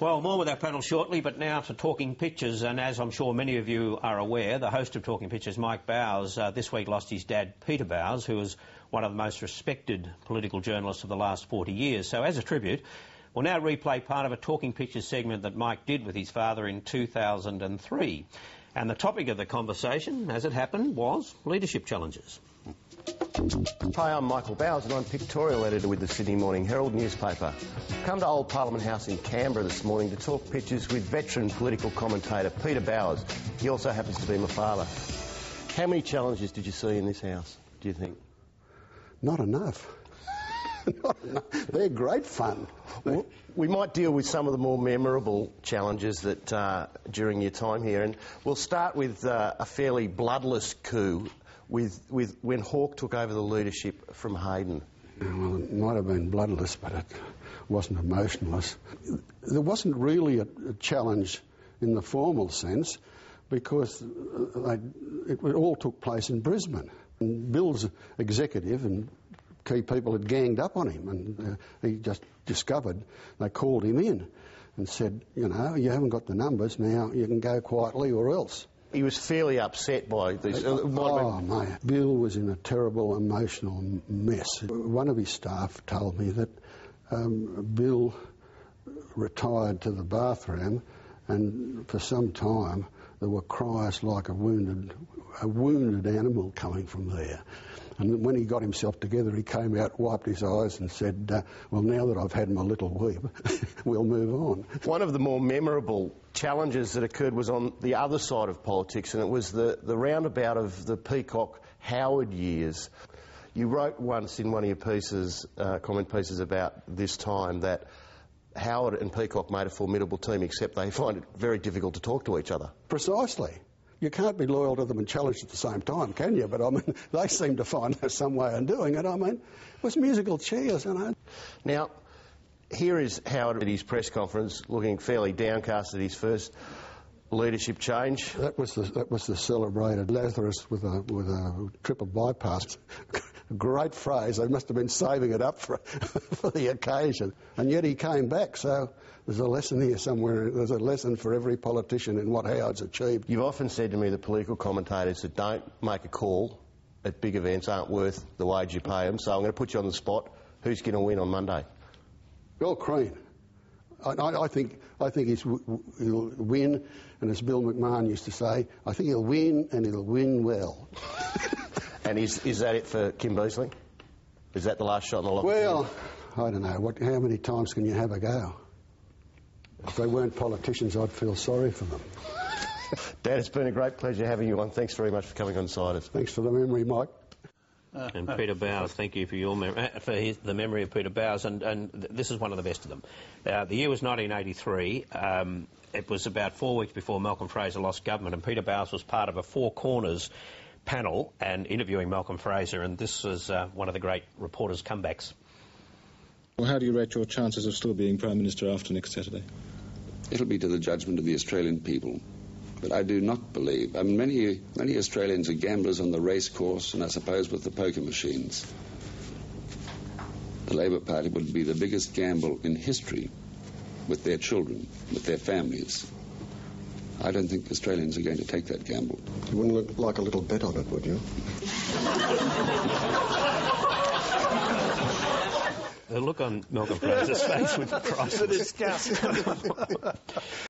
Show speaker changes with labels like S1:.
S1: Well, more with our panel shortly, but now to Talking Pictures, and as I'm sure many of you are aware, the host of Talking Pictures, Mike Bowers, this week lost his dad, Peter Bowers, who was one of the most respected political journalists of the last 40 years. So as a tribute, we'll now replay part of a Talking Pictures segment that Mike did with his father in 2003. And the topic of the conversation, as it happened, was leadership challenges.
S2: Hi, I'm Michael Bowers and I'm pictorial editor with the Sydney Morning Herald newspaper. Come to Old Parliament House in Canberra this morning to talk pictures with veteran political commentator Peter Bowers. He also happens to be my father. How many challenges did you see in this house, do you think?
S3: Not enough. Not enough. They're great fun.
S2: We might deal with some of the more memorable challenges that during your time here, and we'll start with a fairly bloodless coup with when Hawke took over the leadership from Hayden.
S3: Well, it might have been bloodless, but it wasn't emotionless. There wasn't really a challenge in the formal sense because it all took place in Brisbane. And Bill's executive and key people had ganged up on him, and he just discovered, they called him in and said, you know, you haven't got the numbers, now you can go quietly or else.
S2: He was fairly upset by these...
S3: mate. Bill was in a terrible emotional mess. One of his staff told me that Bill retired to the bathroom and for some time there were cries like a wounded animal coming from there. And when he got himself together, he came out, wiped his eyes and said, well, now that I've had my little weep, we'll move on.
S2: One of the more memorable challenges that occurred was on the other side of politics, and it was the roundabout of the Peacock-Howard years. You wrote once in one of your pieces, comment pieces about this time, that Howard and Peacock made a formidable team, except they find it very difficult to talk to each other.
S3: Precisely. You can't be loyal to them and challenged at the same time, can you? But, I mean, they seem to find some way of doing it. I mean, it was musical chairs, you know.
S2: Now, here is Howard at his press conference, looking fairly downcast at his first leadership change.
S3: That was the celebrated Lazarus with a triple bypass. Great phrase. They must have been saving it up for the occasion. And yet he came back, so there's a lesson here somewhere. There's a lesson for every politician in what Howard's achieved.
S2: You've often said to me that political commentators that don't make a call at big events aren't worth the wage you pay them, so I'm going to put you on the spot. Who's going to win on Monday?
S3: Bill Crean. I think he'll win, and as Bill McMahon used to say, I think he'll win and he'll win well.
S2: And is that it for Kim Beazley? Is that the last shot in the locker?
S3: Well, I don't know. How many times can you have a go? If they weren't politicians, I'd feel sorry for them.
S2: Dad, it's been a great pleasure having you on. Thanks very much for coming on Side Us.
S3: Thanks for the memory, Mike.
S1: And Peter Bowers, thank you for your the memory of Peter Bowers, and this is one of the best of them. The year was 1983. It was about 4 weeks before Malcolm Fraser lost government, and Peter Bowers was part of a Four Corners panel and interviewing Malcolm Fraser, and this was one of the great reporters' comebacks.
S4: Well, how do you rate your chances of still being Prime Minister after next Saturday?
S5: It'll be to the judgment of the Australian people. But I do not believe... I mean, many Australians are gamblers on the race course and I suppose with the poker machines. The Labor Party would be the biggest gamble in history with their children, with their families. I don't think Australians are going to take that gamble.
S3: You wouldn't look like a little bet on it, would you?
S1: The look on Malcolm Fraser's face with the price.
S2: The disgust.